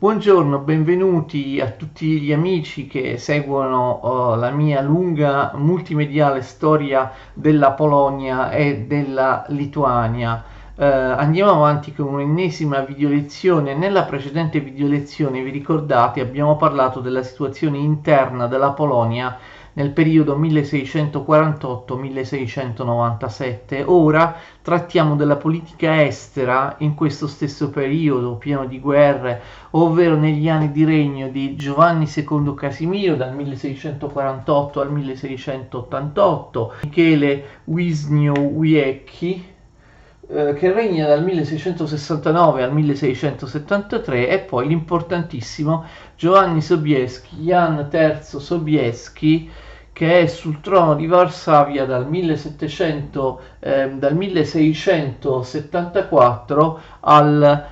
Buongiorno, benvenuti a tutti gli amici che seguono la mia lunga multimediale storia della Polonia e della Lituania. Andiamo avanti con un'ennesima video lezione. Nella precedente video lezione, vi ricordate, abbiamo parlato della situazione interna della Polonia nel periodo 1648-1697. Ora trattiamo della politica estera in questo stesso periodo pieno di guerre, ovvero negli anni di regno di Giovanni II Casimiro dal 1648 al 1688, Michele Wisniewski che regna dal 1669 al 1673, e poi l'importantissimo Giovanni Sobieski, Jan III Sobieski, che è sul trono di Varsavia dal 1674 al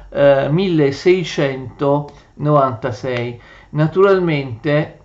1696. Naturalmente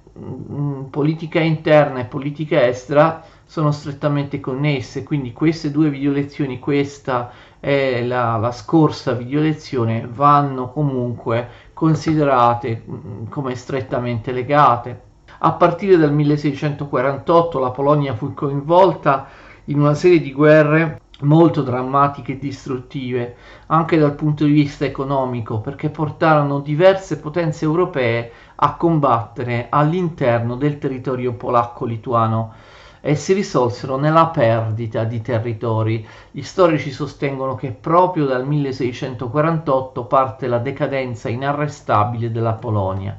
politica interna e politica estera sono strettamente connesse, quindi queste due video lezioni, questa e la scorsa video lezione, vanno comunque considerate come strettamente legate. A partire dal 1648 la Polonia fu coinvolta in una serie di guerre molto drammatiche e distruttive, anche dal punto di vista economico, perché portarono diverse potenze europee a combattere all'interno del territorio polacco-lituano e si risolsero nella perdita di territori. Gli storici sostengono che proprio dal 1648 parte la decadenza inarrestabile della Polonia.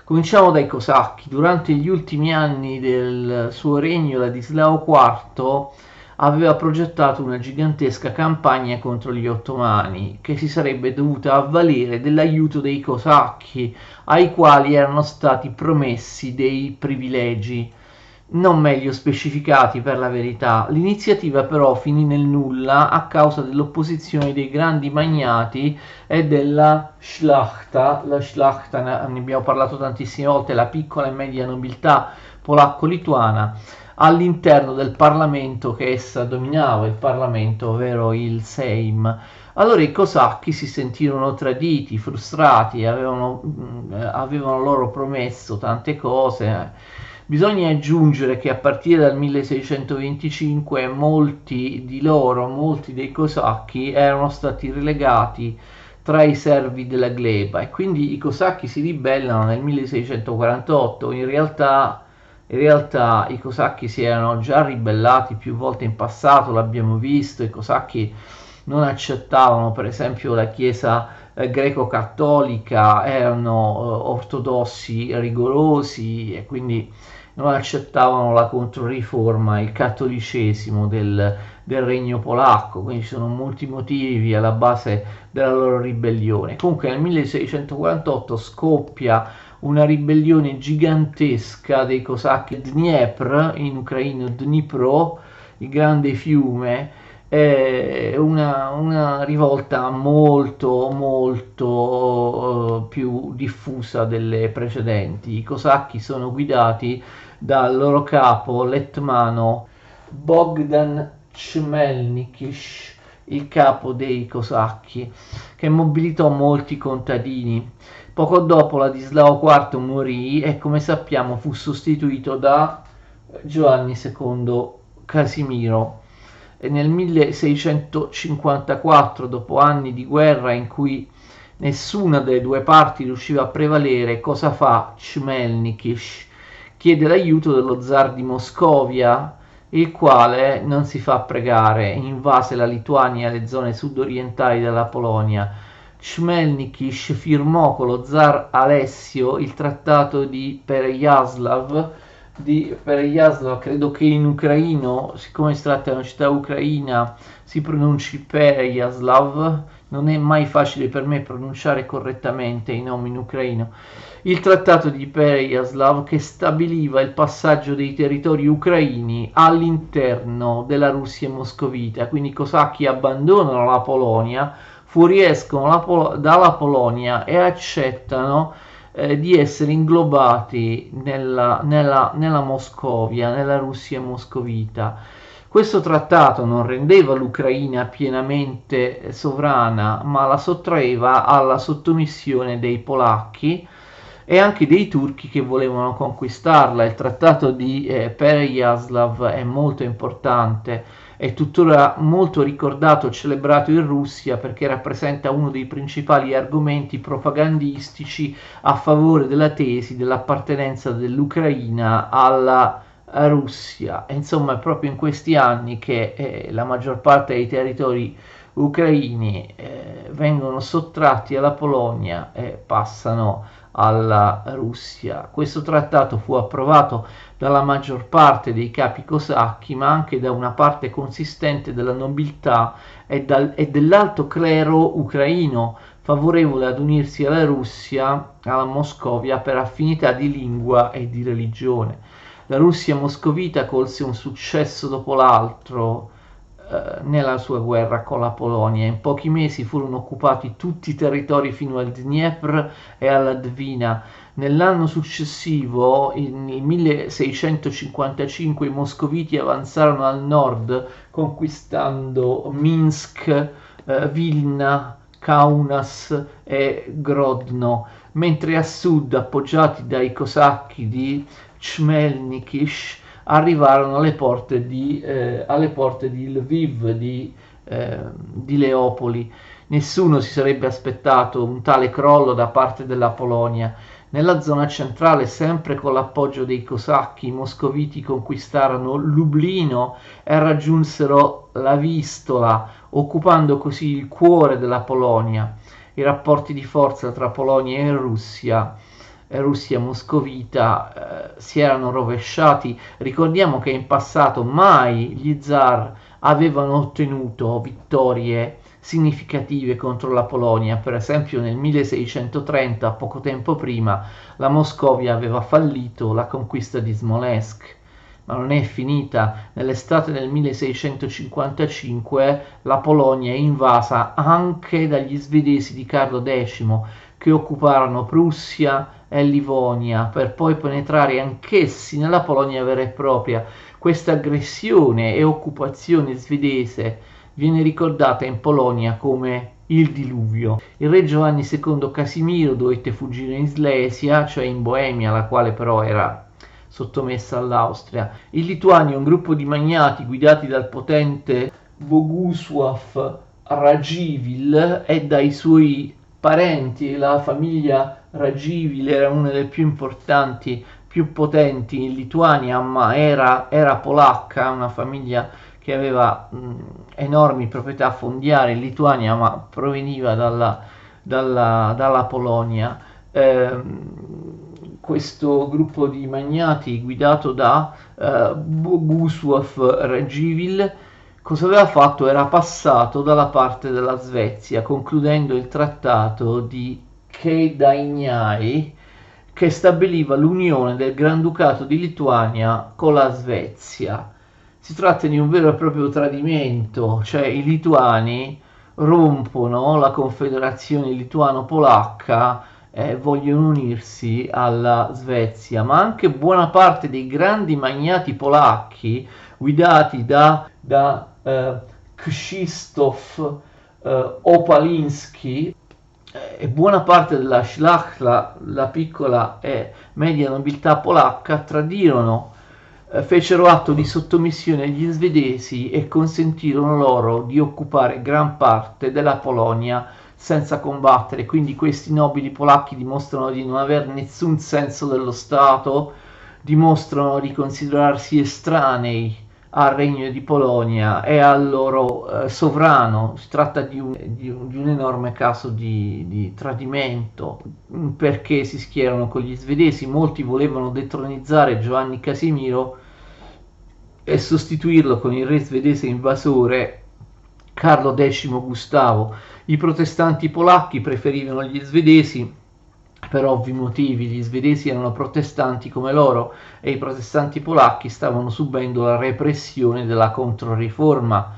Cominciamo dai cosacchi. Durante gli ultimi anni del suo regno, Ladislao IV aveva progettato una gigantesca campagna contro gli ottomani, che si sarebbe dovuta avvalere dell'aiuto dei cosacchi, ai quali erano stati promessi dei privilegi non meglio specificati, per la verità. L'iniziativa però finì nel nulla a causa dell'opposizione dei grandi magnati e della Szlachta. La Szlachta, ne abbiamo parlato tantissime volte, la piccola e media nobiltà polacco-lituana, all'interno del Parlamento che essa dominava, il Parlamento, ovvero il Sejm. Allora i cosacchi si sentirono traditi, frustrati, avevano loro promesso tante cose. Bisogna aggiungere che a partire dal 1625 molti dei cosacchi, erano stati relegati tra i servi della gleba, e quindi i cosacchi si ribellano nel 1648. In realtà i cosacchi si erano già ribellati più volte in passato, l'abbiamo visto. I cosacchi non accettavano, per esempio, la chiesa greco-cattolica, erano ortodossi rigorosi e quindi non accettavano la controriforma, il cattolicesimo del regno polacco, quindi ci sono molti motivi alla base della loro ribellione. Comunque nel 1648 scoppia una ribellione gigantesca dei cosacchi Dniepr, in ucraino Dnipro, il grande fiume, una rivolta molto più diffusa delle precedenti. I cosacchi sono guidati dal loro capo l'etmano Bogdan Chmelnykish, il capo dei cosacchi, che mobilitò molti contadini. Poco dopo Ladislao IV morì e, come sappiamo, fu sostituito da Giovanni II Casimiro. E nel 1654, dopo anni di guerra in cui nessuna delle due parti riusciva a prevalere, cosa fa Chmelnykish? Chiede l'aiuto dello zar di Moscovia, il quale non si fa pregare, invase la Lituania e le zone sud-orientali della Polonia. Chmelnykish firmò con lo zar Alessio il trattato di Perejaslav, credo che in ucraino, siccome si tratta di una città ucraina, si pronunci Perejaslav. Non è mai facile per me pronunciare correttamente i nomi in ucraino. Il trattato di Perejaslav, che stabiliva il passaggio dei territori ucraini all'interno della Russia moscovita. Quindi i cosacchi abbandonano la Polonia, fuoriescono dalla Polonia e accettano di essere inglobati nella Moscovia, nella Russia moscovita. Questo trattato non rendeva l'Ucraina pienamente sovrana, ma la sottraeva alla sottomissione dei polacchi e anche dei turchi che volevano conquistarla. Il trattato di Pereyaslav è molto importante, è tuttora molto ricordato e celebrato in Russia perché rappresenta uno dei principali argomenti propagandistici a favore della tesi dell'appartenenza dell'Ucraina alla Russia. E insomma, è proprio in questi anni che la maggior parte dei territori ucraini vengono sottratti alla Polonia e passano alla Russia. Questo trattato fu approvato dalla maggior parte dei capi cosacchi, ma anche da una parte consistente della nobiltà e dell'alto clero ucraino, favorevole ad unirsi alla Russia, alla Moscovia, per affinità di lingua e di religione. La Russia moscovita colse un successo dopo l'altro nella sua guerra con la Polonia. In pochi mesi furono occupati tutti i territori fino al Dniepr e alla Dvina. Nell'anno successivo, nel 1655, i moscoviti avanzarono al nord, conquistando Minsk, Vilna, Kaunas e Grodno, mentre a sud, appoggiati dai cosacchi di Chmelnykish, arrivarono alle porte di Lviv, di Leopoli. Nessuno si sarebbe aspettato un tale crollo da parte della Polonia. Nella zona centrale, sempre con l'appoggio dei cosacchi, i moscoviti conquistarono Lublino e raggiunsero la Vistola, occupando così il cuore della Polonia. I rapporti di forza tra Polonia e Russia moscovita si erano rovesciati. Ricordiamo che in passato mai gli zar avevano ottenuto vittorie significative contro la Polonia. Per esempio nel 1630, poco tempo prima, la Moscovia aveva fallito la conquista di Smolensk. Ma non è finita. Nell'estate del 1655 la Polonia è invasa anche dagli svedesi di Carlo X, che occuparono Prussia e Livonia per poi penetrare anch'essi nella Polonia vera e propria. Questa aggressione e occupazione svedese viene ricordata in Polonia come il diluvio. Il re Giovanni II Casimiro dovette fuggire in Slesia, cioè in Boemia, la quale però era sottomessa all'Austria. In Lituania un gruppo di magnati guidati dal potente Bogusław Radziwiłł e dai suoi parenti, la famiglia Radziwiłł era una delle più importanti, più potenti in Lituania, ma era polacca, una famiglia che aveva enormi proprietà fondiarie in Lituania, ma proveniva dalla Polonia. Questo gruppo di magnati guidato da Bogusław Radziwiłł cosa aveva fatto? Era passato dalla parte della Svezia, concludendo il trattato di Kėdainiai, che stabiliva l'unione del Granducato di Lituania con la Svezia. Si tratta di un vero e proprio tradimento, cioè i lituani rompono la confederazione lituano-polacca e vogliono unirsi alla Svezia, ma anche buona parte dei grandi magnati polacchi guidati da Krzysztof Opaliński e buona parte della Szlachta, la piccola e media nobiltà polacca, fecero atto di sottomissione agli svedesi e consentirono loro di occupare gran parte della Polonia senza combattere. Quindi questi nobili polacchi dimostrano di non avere nessun senso dello Stato, dimostrano di considerarsi estranei al regno di Polonia e al loro sovrano. Si tratta di un enorme caso di tradimento, perché si schierano con gli svedesi. Molti volevano detronizzare Giovanni Casimiro e sostituirlo con il re svedese invasore Carlo X Gustavo. I protestanti polacchi preferivano gli svedesi per ovvi motivi. Gli svedesi erano protestanti come loro e i protestanti polacchi stavano subendo la repressione della controriforma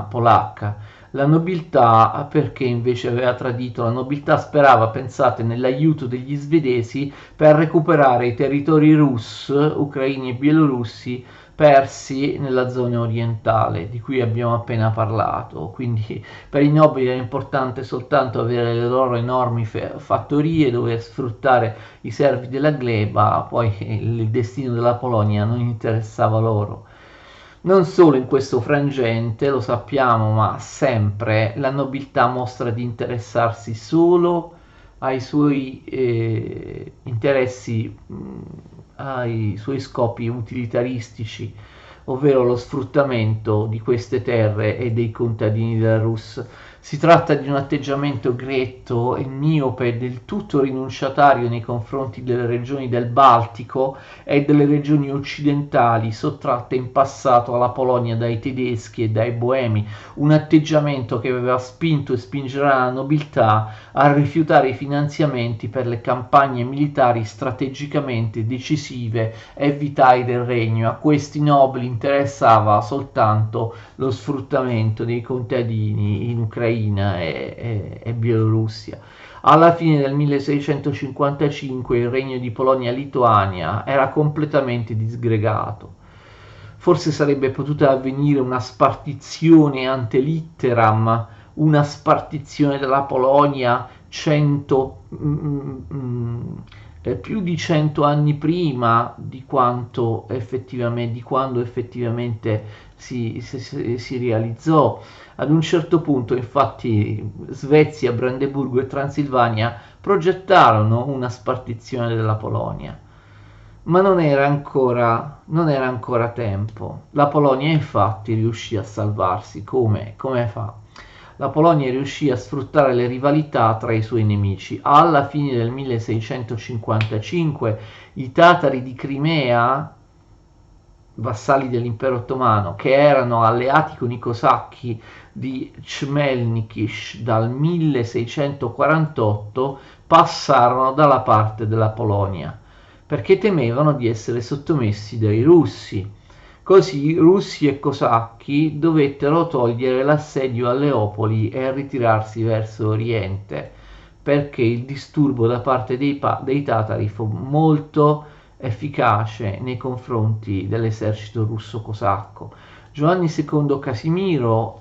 polacca. La nobiltà, perché invece aveva tradito? La nobiltà sperava, pensate, nell'aiuto degli svedesi per recuperare i territori ucraini e bielorussi, persi nella zona orientale di cui abbiamo appena parlato. Quindi per i nobili era importante soltanto avere le loro enormi fattorie dove sfruttare i servi della gleba, poi il destino della Polonia non interessava loro. Non solo in questo frangente, lo sappiamo, ma sempre la nobiltà mostra di interessarsi solo ai suoi interessi, ai suoi scopi utilitaristici, ovvero lo sfruttamento di queste terre e dei contadini della Rus. Si tratta di un atteggiamento gretto e miope, del tutto rinunciatario nei confronti delle regioni del Baltico e delle regioni occidentali sottratte in passato alla Polonia dai tedeschi e dai boemi, un atteggiamento che aveva spinto e spingerà la nobiltà a rifiutare i finanziamenti per le campagne militari strategicamente decisive e vitali del regno. A questi nobili interessava soltanto lo sfruttamento dei contadini in Ucraina e Bielorussia. Alla fine del 1655 il regno di Polonia-Lituania era completamente disgregato. Forse sarebbe potuta avvenire una spartizione ante litteram, una spartizione della Polonia più di 100 anni prima di quando effettivamente si realizzò. Ad un certo punto, infatti, Svezia, Brandeburgo e Transilvania progettarono una spartizione della Polonia, ma non era ancora tempo. La Polonia infatti riuscì a salvarsi. Come fa? La Polonia riuscì a sfruttare le rivalità tra i suoi nemici. Alla fine del 1655 i tatari di Crimea, vassalli dell'impero ottomano, che erano alleati con i cosacchi di Chmelnykish dal 1648, passarono dalla parte della Polonia perché temevano di essere sottomessi dai russi. Così russi e cosacchi dovettero togliere l'assedio a Leopoli e ritirarsi verso oriente, perché il disturbo da parte dei tatari fu molto efficace nei confronti dell'esercito russo-cosacco. Giovanni II Casimiro,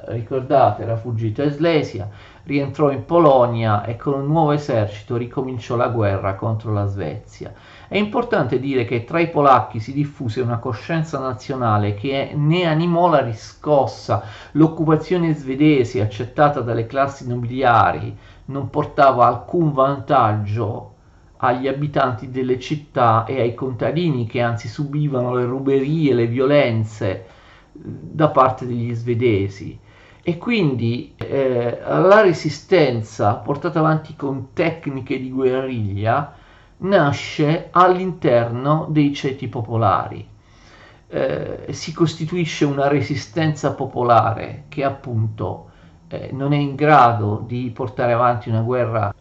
ricordate, era fuggito a Slesia, rientrò in Polonia e con un nuovo esercito ricominciò la guerra contro la Svezia. È importante dire che tra i polacchi si diffuse una coscienza nazionale che ne animò la riscossa. L'occupazione svedese, accettata dalle classi nobiliari, non portava alcun vantaggio agli abitanti delle città e ai contadini, che anzi subivano le ruberie e le violenze da parte degli svedesi. E quindi la resistenza portata avanti con tecniche di guerriglia nasce all'interno dei ceti popolari. Si costituisce una resistenza popolare che appunto non è in grado di portare avanti una guerra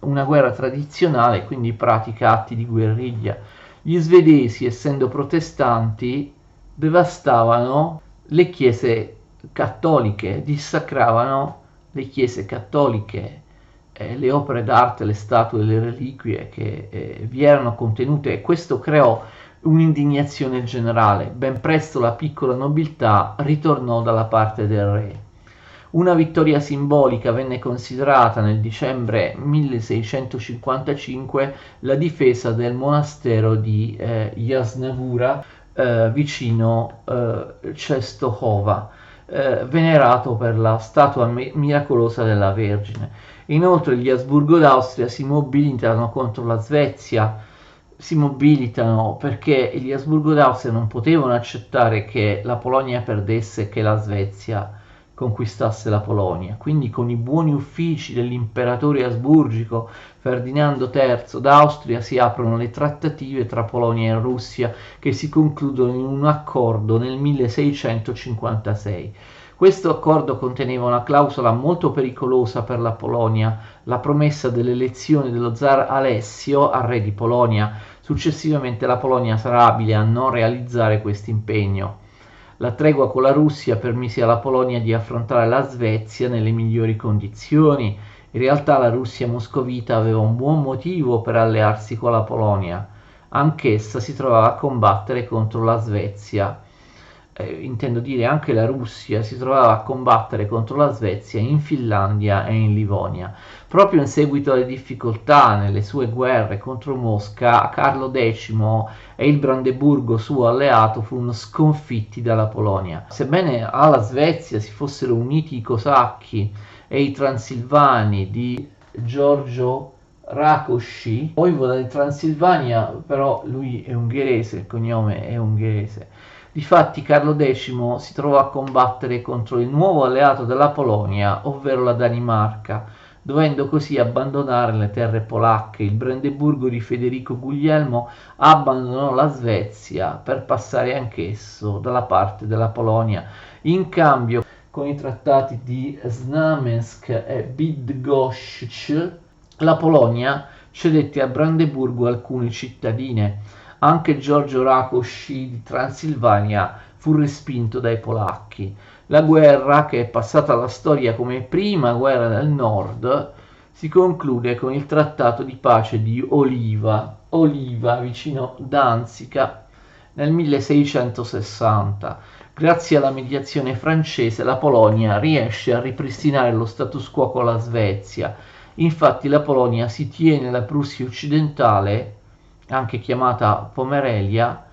tradizionale, quindi pratica atti di guerriglia. Gli svedesi, essendo protestanti, devastavano le chiese cattoliche, dissacravano le chiese cattoliche, le opere d'arte, le statue, le reliquie che vi erano contenute, e questo creò un'indignazione generale. Ben presto la piccola nobiltà ritornò dalla parte del re. Una vittoria simbolica venne considerata nel dicembre 1655 la difesa del monastero di Jasnavura vicino Czestochowa, venerato per la statua miracolosa della Vergine. Inoltre gli Asburgo d'Austria si mobilitano contro la Svezia, si mobilitano perché gli Asburgo d'Austria non potevano accettare che la Polonia perdesse e che la Svezia conquistasse la Polonia. Quindi con i buoni uffici dell'imperatore asburgico Ferdinando III d'Austria si aprono le trattative tra Polonia e Russia, che si concludono in un accordo nel 1656. Questo accordo conteneva una clausola molto pericolosa per la Polonia, la promessa dell'elezione dello zar Alessio a re di Polonia. Successivamente la Polonia sarà abile a non realizzare questo impegno. La tregua con la Russia permise alla Polonia di affrontare la Svezia nelle migliori condizioni. In realtà la Russia moscovita aveva un buon motivo per allearsi con la Polonia. anch'essa si trovava a combattere contro la Svezia. Intendo dire anche la Russia si trovava a combattere contro la Svezia in Finlandia e in Livonia. Proprio in seguito alle difficoltà nelle sue guerre contro Mosca, Carlo X e il Brandeburgo suo alleato furono sconfitti dalla Polonia. Sebbene alla Svezia si fossero uniti i cosacchi e i transilvani di Giorgio Rákosi, voivoda di Transilvania, però lui è ungherese, il cognome è ungherese. Difatti Carlo X si trovò a combattere contro il nuovo alleato della Polonia, ovvero la Danimarca, dovendo così abbandonare le terre polacche. Il Brandeburgo di Federico Guglielmo abbandonò la Svezia per passare anch'esso dalla parte della Polonia. In cambio, con i trattati di Znamensk e Bydgoszcz, la Polonia cedette a Brandeburgo alcune cittadine. Anche Giorgio Rákosi di Transilvania fu respinto dai polacchi. La guerra, che è passata alla storia come prima guerra del nord, si conclude con il trattato di pace di Oliva vicino Danzica, nel 1660. Grazie alla mediazione francese, la Polonia riesce a ripristinare lo status quo con la Svezia. Infatti la Polonia si tiene la Prussia occidentale, anche chiamata Pomerelia,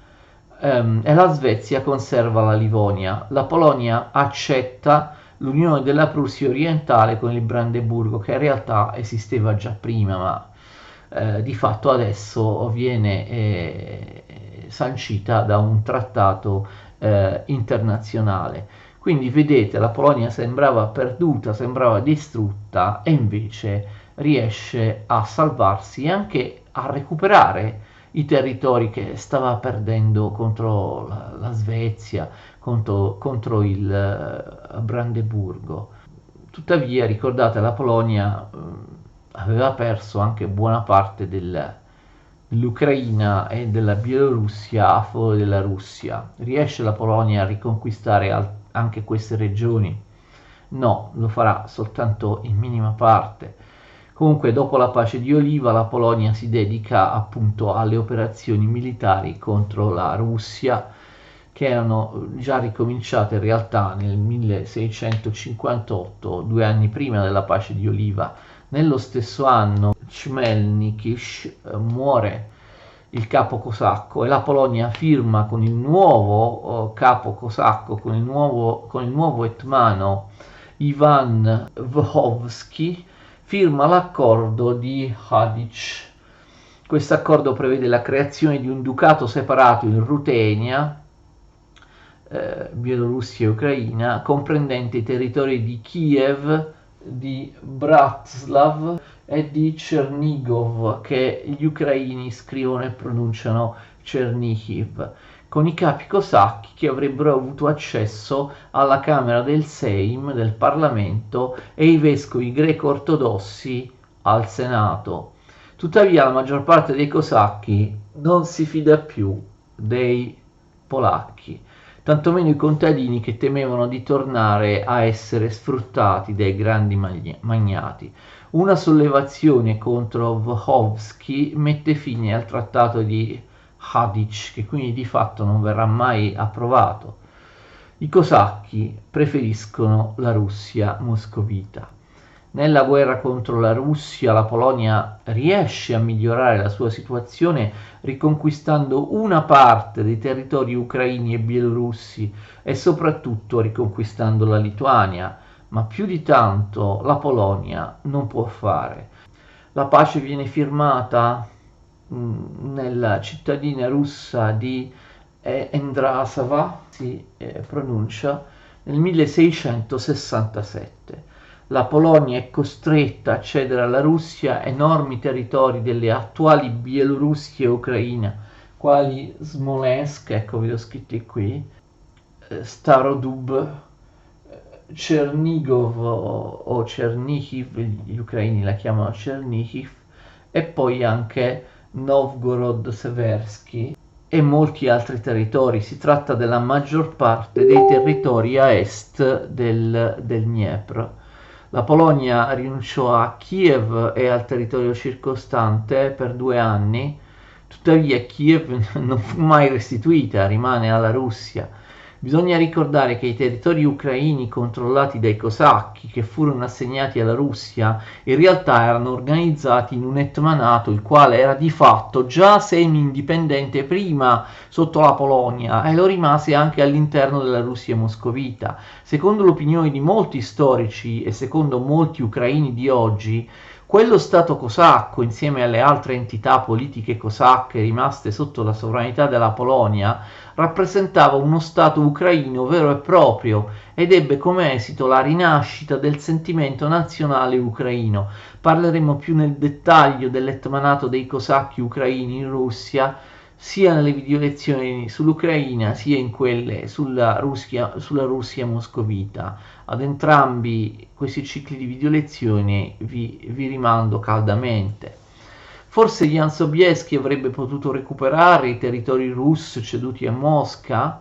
e la Svezia conserva la Livonia. La Polonia accetta l'unione della Prussia orientale con il Brandeburgo, che in realtà esisteva già prima, ma di fatto adesso viene sancita da un trattato internazionale. Quindi vedete, la Polonia sembrava perduta, sembrava distrutta, e invece riesce a salvarsi e anche a recuperare i territori che stava perdendo contro la Svezia, contro il Brandeburgo. Tuttavia, ricordate, la Polonia aveva perso anche buona parte dell'Ucraina e della Bielorussia a favore della Russia. Riesce la Polonia a riconquistare anche queste regioni? No, lo farà soltanto in minima parte. Comunque, dopo la pace di Oliva, la Polonia si dedica appunto alle operazioni militari contro la Russia, che erano già ricominciate in realtà nel 1658, 2 anni prima della pace di Oliva. Nello stesso anno Chmelnykish muore, il capo cosacco, e la Polonia firma con il nuovo capo cosacco, con il nuovo etmano Ivan Wchowski, firma l'accordo di Hadicz. Questo accordo prevede la creazione di un ducato separato in Rutenia, Bielorussia e Ucraina, comprendente i territori di Kiev, di Bratslav e di Chernigov, che gli ucraini scrivono e pronunciano Chernihiv, con i capi cosacchi che avrebbero avuto accesso alla Camera del Seim, del Parlamento, e i vescovi greco-ortodossi al Senato. Tuttavia la maggior parte dei cosacchi non si fida più dei polacchi, tantomeno i contadini, che temevano di tornare a essere sfruttati dai grandi magnati. Una sollevazione contro Wchowski mette fine al trattato di Hadicz, che quindi di fatto non verrà mai approvato. I cosacchi preferiscono la Russia moscovita. Nella guerra contro la Russia, la Polonia riesce a migliorare la sua situazione riconquistando una parte dei territori ucraini e bielorussi e soprattutto riconquistando la Lituania, ma più di tanto la Polonia non può fare. La pace viene firmata nella cittadina russa di Endrasava, si pronuncia, nel 1667. La Polonia è costretta a cedere alla Russia enormi territori delle attuali Bielorussia e Ucraina, quali Smolensk, ecco vi ho scritti qui, Starodub, Chernigov o Chernihiv, gli ucraini la chiamano Chernihiv, e poi anche Novgorod-Seversky e molti altri territori. Si tratta della maggior parte dei territori a est del Dniepr. La Polonia rinunciò a Kiev e al territorio circostante per 2 anni, Tuttavia Kiev non fu mai restituita, rimane alla Russia. Bisogna ricordare che i territori ucraini controllati dai cosacchi, che furono assegnati alla Russia, in realtà erano organizzati in un etmanato, il quale era di fatto già semi-indipendente prima sotto la Polonia e lo rimase anche all'interno della Russia moscovita. Secondo l'opinione di molti storici e secondo molti ucraini di oggi, quello stato cosacco, insieme alle altre entità politiche cosacche rimaste sotto la sovranità della Polonia, rappresentava uno stato ucraino vero e proprio ed ebbe come esito la rinascita del sentimento nazionale ucraino. Parleremo più nel dettaglio dell'etmanato dei cosacchi ucraini in Russia, sia nelle video lezioni sull'Ucraina sia in quelle sulla Russia moscovita. Ad entrambi questi cicli di video lezioni vi rimando caldamente. Forse Jan Sobieski avrebbe potuto recuperare i territori russi ceduti a Mosca,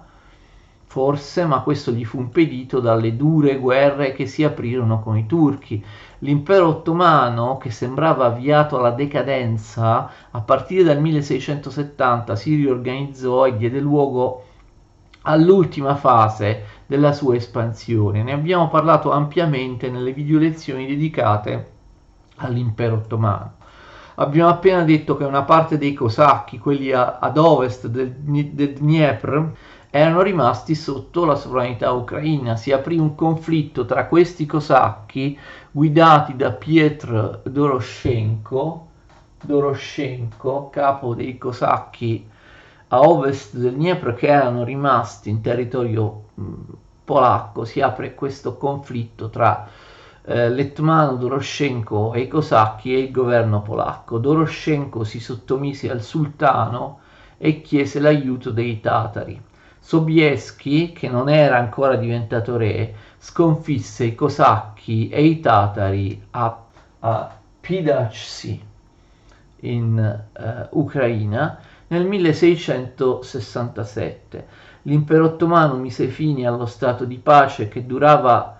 forse, ma questo gli fu impedito dalle dure guerre che si aprirono con i turchi. L'impero ottomano, che sembrava avviato alla decadenza, a partire dal 1670 si riorganizzò e diede luogo all'ultima fase della sua espansione. Ne abbiamo parlato ampiamente nelle video lezioni dedicate all'impero ottomano. Abbiamo appena detto che una parte dei cosacchi, quelli ad ovest del Dniepr, erano rimasti sotto la sovranità ucraina. Si aprì un conflitto tra questi cosacchi guidati da Pietr Doroshenko, capo dei cosacchi a ovest del Dniepr, che erano rimasti in territorio polacco. Si apre questo conflitto tra l'etmano Doroshenko e i cosacchi e il governo polacco. Doroshenko si sottomise al sultano e chiese l'aiuto dei tatari. Sobieski, che non era ancora diventato re, sconfisse i cosacchi e i tatari a Pidachsi in Ucraina nel 1667. L'impero ottomano mise fine allo stato di pace che durava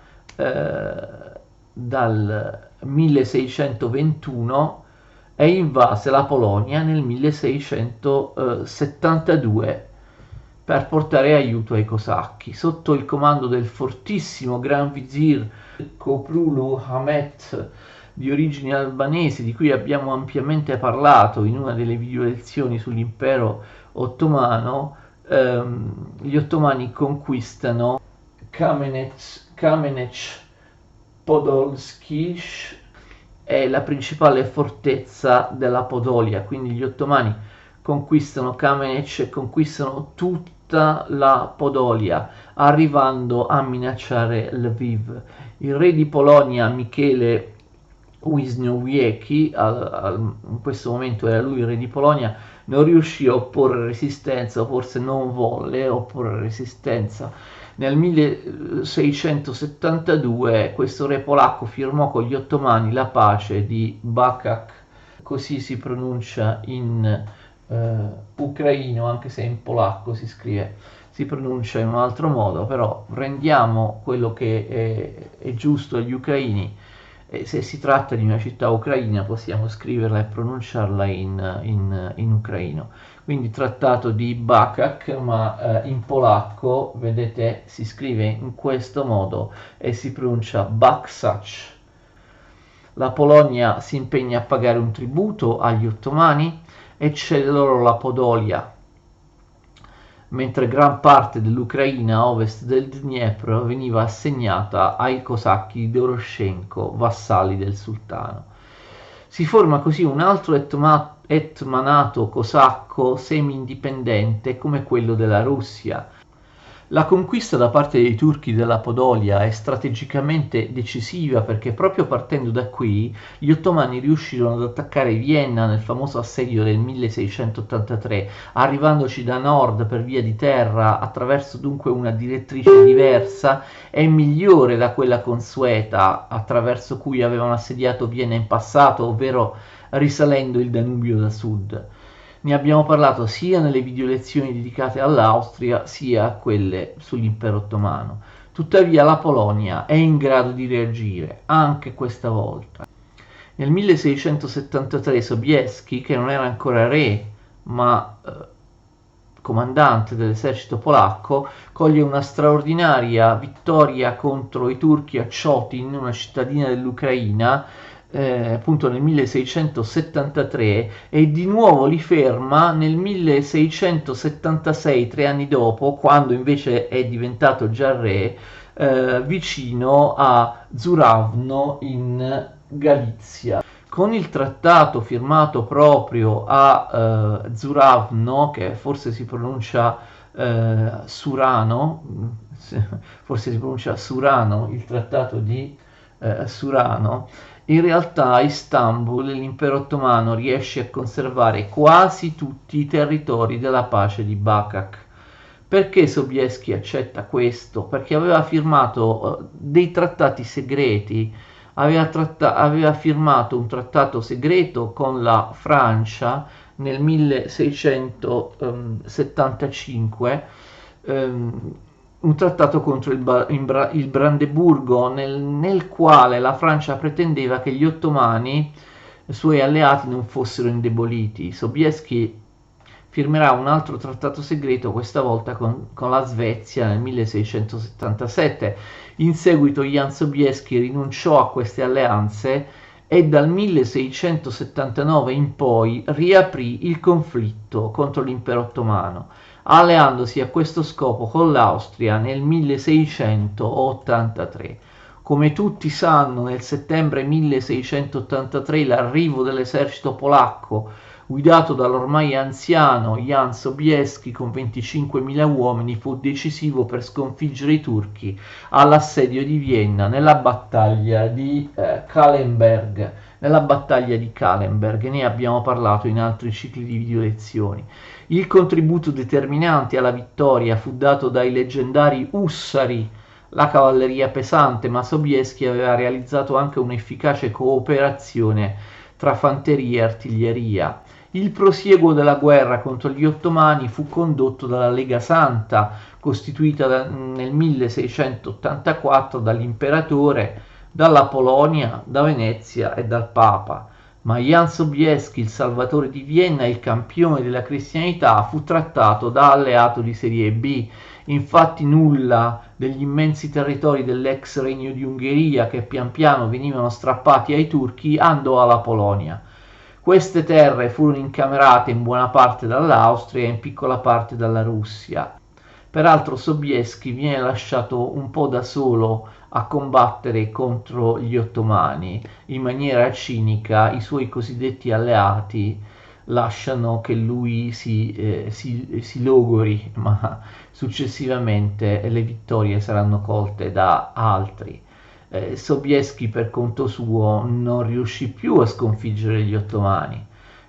dal 1621 e invase la Polonia nel 1672 per portare aiuto ai cosacchi. Sotto il comando del fortissimo Gran Vizir Koprulu Hamet, di origini albanesi, di cui abbiamo ampiamente parlato in una delle video lezioni sull'impero ottomano, gli ottomani conquistano Kamenec Podolskish, è la principale fortezza della Podolia. Quindi gli ottomani conquistano Kamenec e conquistano tutta la Podolia, arrivando a minacciare Lviv. Il re di Polonia Michele Wisnowiecki, in questo momento era lui il re di Polonia, non riuscì a opporre resistenza, o forse non volle opporre resistenza. Nel 1672 questo re polacco firmò con gli ottomani la pace di Bakak, così si pronuncia in ucraino, anche se in polacco si pronuncia in un altro modo, però rendiamo quello che è giusto agli ucraini. E se si tratta di una città ucraina possiamo scriverla e pronunciarla in ucraino. Quindi trattato di Bakak, ma in polacco, vedete, si scrive in questo modo e si pronuncia Baksach. La Polonia si impegna a pagare un tributo agli ottomani e cede loro la Podolia, mentre gran parte dell'Ucraina a ovest del Dniepr veniva assegnata ai cosacchi di Doroshenko, vassalli del sultano. Si forma così un altro etmanato cosacco semi-indipendente come quello della Russia. La conquista da parte dei turchi della Podolia è strategicamente decisiva, perché proprio partendo da qui gli ottomani riuscirono ad attaccare Vienna nel famoso assedio del 1683, arrivandoci da nord per via di terra, attraverso dunque una direttrice diversa e migliore da quella consueta attraverso cui avevano assediato Vienna in passato, ovvero risalendo il Danubio da sud. Ne abbiamo parlato sia nelle video lezioni dedicate all'Austria sia a quelle sull'impero ottomano. Tuttavia la Polonia è in grado di reagire anche questa volta. Nel 1673 Sobieski, che non era ancora re ma comandante dell'esercito polacco, coglie una straordinaria vittoria contro i turchi a Chotin, una cittadina dell'Ucraina, appunto nel 1673, e di nuovo li ferma nel 1676, 3 anni dopo, quando invece è diventato già re, vicino a Żurawno in Galizia. Con il trattato firmato proprio a Żurawno, che forse si pronuncia Surano, forse si pronuncia Surano, il trattato di Surano, in realtà a Istanbul l'impero ottomano riesce a conservare quasi tutti i territori della pace di Bacak. Perché Sobieski accetta questo? Perché aveva firmato dei trattati segreti, aveva firmato un trattato segreto con la Francia nel 1675, un trattato contro il Brandeburgo, nel quale la Francia pretendeva che gli ottomani, suoi alleati, non fossero indeboliti. Sobieski firmerà un altro trattato segreto, questa volta con la Svezia nel 1677. In seguito Jan Sobieski rinunciò a queste alleanze e dal 1679 in poi riaprì il conflitto contro l'impero ottomano, alleandosi a questo scopo con l'Austria nel 1683. Come tutti sanno, nel settembre 1683 l'arrivo dell'esercito polacco guidato dall'ormai anziano Jan Sobieski con 25.000 uomini, fu decisivo per sconfiggere i turchi all'assedio di Vienna nella battaglia di Kahlenberg. Ne abbiamo parlato in altri cicli di video lezioni. Il contributo determinante alla vittoria fu dato dai leggendari ussari, la cavalleria pesante, ma Sobieski aveva realizzato anche un'efficace cooperazione tra fanteria e artiglieria. Il prosieguo della guerra contro gli ottomani fu condotto dalla Lega Santa, costituita nel 1684 dall'imperatore, dalla Polonia, da Venezia e dal Papa. Ma Jan Sobieski, il salvatore di Vienna e il campione della cristianità, fu trattato da alleato di serie B. Infatti nulla degli immensi territori dell'ex Regno di Ungheria, che pian piano venivano strappati ai turchi, andò alla Polonia. Queste terre furono incamerate in buona parte dall'Austria e in piccola parte dalla Russia. Peraltro Sobieski viene lasciato un po' da solo a combattere contro gli ottomani. In maniera cinica i suoi cosiddetti alleati lasciano che lui si logori, ma successivamente le vittorie saranno colte da altri. Sobieski per conto suo non riuscì più a sconfiggere gli ottomani,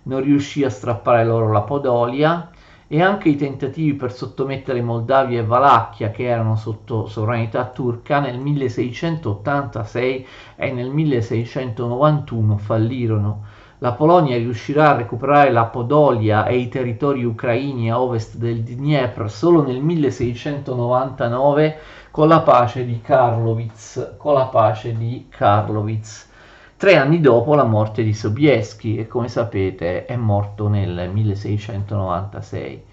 non riuscì a strappare loro la Podolia, e anche i tentativi per sottomettere Moldavia e Valacchia, che erano sotto sovranità turca, nel 1686 e nel 1691 fallirono. La Polonia riuscirà a recuperare la Podolia e i territori ucraini a ovest del Dniepr solo nel 1699 con la pace di Karlowitz. 3 anni dopo la morte di Sobieski, e come sapete è morto nel 1696.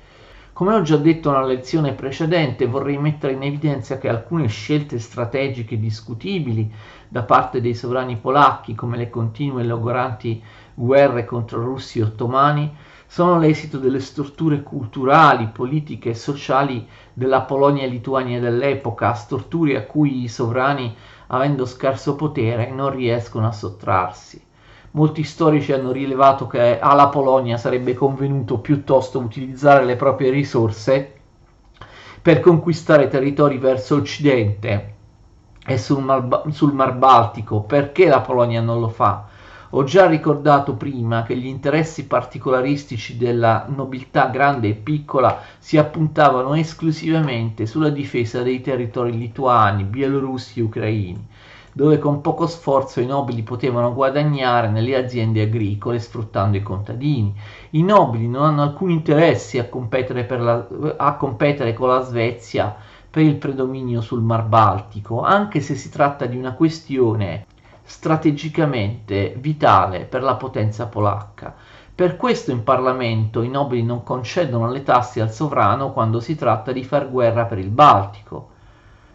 Come ho già detto nella lezione precedente, vorrei mettere in evidenza che alcune scelte strategiche discutibili da parte dei sovrani polacchi, come le continue e logoranti guerre contro russi e ottomani, sono l'esito delle strutture culturali, politiche e sociali della Polonia e Lituania dell'epoca, strutture a cui i sovrani, avendo scarso potere, non riescono a sottrarsi. Molti storici hanno rilevato che alla Polonia sarebbe convenuto piuttosto utilizzare le proprie risorse per conquistare territori verso occidente e sul Mar Baltico. Perché la Polonia non lo fa? Ho già ricordato prima che gli interessi particolaristici della nobiltà grande e piccola si appuntavano esclusivamente sulla difesa dei territori lituani, bielorussi e ucraini, dove con poco sforzo i nobili potevano guadagnare nelle aziende agricole sfruttando i contadini. I nobili non hanno alcun interesse a competere con la Svezia per il predominio sul Mar Baltico, anche se si tratta di una questione strategicamente vitale per la potenza polacca. Per questo in Parlamento i nobili non concedono le tasse al sovrano quando si tratta di far guerra per il Baltico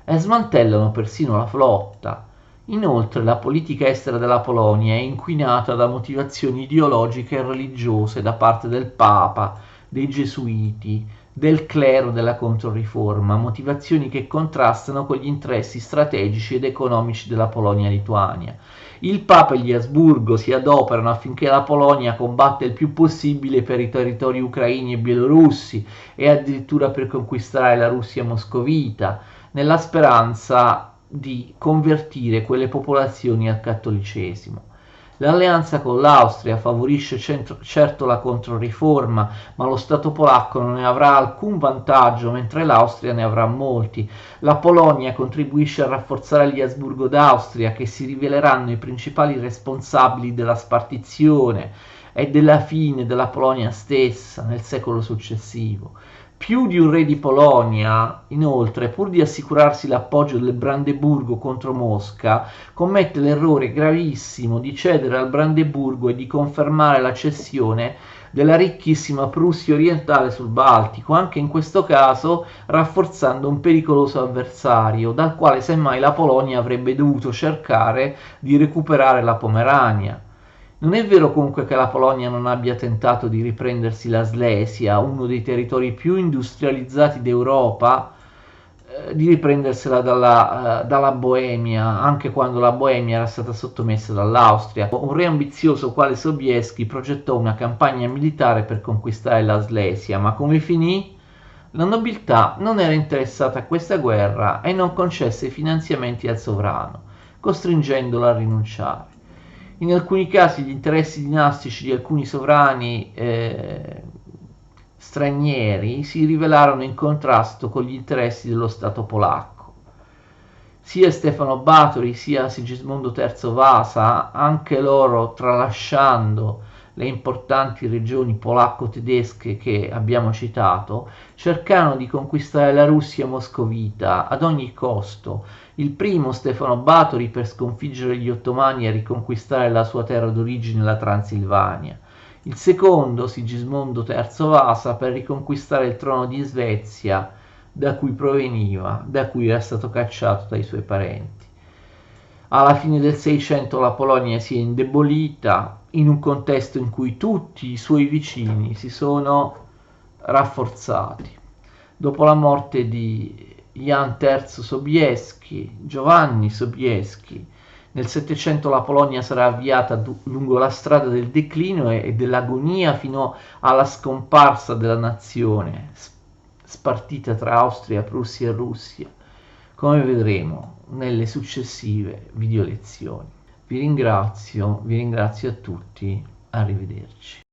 e smantellano persino la flotta. Inoltre la politica estera della Polonia è inquinata da motivazioni ideologiche e religiose da parte del Papa, dei Gesuiti, del clero della Controriforma, motivazioni che contrastano con gli interessi strategici ed economici della Polonia-Lituania. Il Papa e gli Asburgo si adoperano affinché la Polonia combatta il più possibile per i territori ucraini e bielorussi e addirittura per conquistare la Russia moscovita, nella speranza di convertire quelle popolazioni al cattolicesimo. L'alleanza con l'Austria favorisce certo la Controriforma, ma lo Stato polacco non ne avrà alcun vantaggio, mentre l'Austria ne avrà molti. La Polonia contribuisce a rafforzare gli Asburgo d'Austria, che si riveleranno i principali responsabili della spartizione e della fine della Polonia stessa nel secolo successivo. Più di un re di Polonia, inoltre, pur di assicurarsi l'appoggio del Brandeburgo contro Mosca, commette l'errore gravissimo di cedere al Brandeburgo e di confermare la cessione della ricchissima Prussia orientale sul Baltico, anche in questo caso rafforzando un pericoloso avversario, dal quale semmai la Polonia avrebbe dovuto cercare di recuperare la Pomerania. Non è vero comunque che la Polonia non abbia tentato di riprendersi la Slesia, uno dei territori più industrializzati d'Europa, di riprendersela dalla Boemia, anche quando la Boemia era stata sottomessa dall'Austria. Un re ambizioso quale Sobieski progettò una campagna militare per conquistare la Slesia, ma come finì? La nobiltà non era interessata a questa guerra e non concesse finanziamenti al sovrano, costringendolo a rinunciare. In alcuni casi gli interessi dinastici di alcuni sovrani stranieri si rivelarono in contrasto con gli interessi dello Stato polacco. Sia Stefano Batory sia Sigismondo III Vasa, anche loro tralasciando le importanti regioni polacco-tedesche che abbiamo citato, cercarono di conquistare la Russia moscovita ad ogni costo. Il primo, Stefano Batory, per sconfiggere gli ottomani e riconquistare la sua terra d'origine, la Transilvania. Il secondo, Sigismondo III Vasa, per riconquistare il trono di Svezia, da cui proveniva, da cui era stato cacciato dai suoi parenti. Alla fine del Seicento la Polonia si è indebolita in un contesto in cui tutti i suoi vicini si sono rafforzati. Dopo la morte di Jan III Sobieski, Giovanni Sobieski, nel Settecento la Polonia sarà avviata lungo la strada del declino e dell'agonia fino alla scomparsa della nazione, spartita tra Austria, Prussia e Russia, come vedremo nelle successive video lezioni. Vi ringrazio a tutti, arrivederci.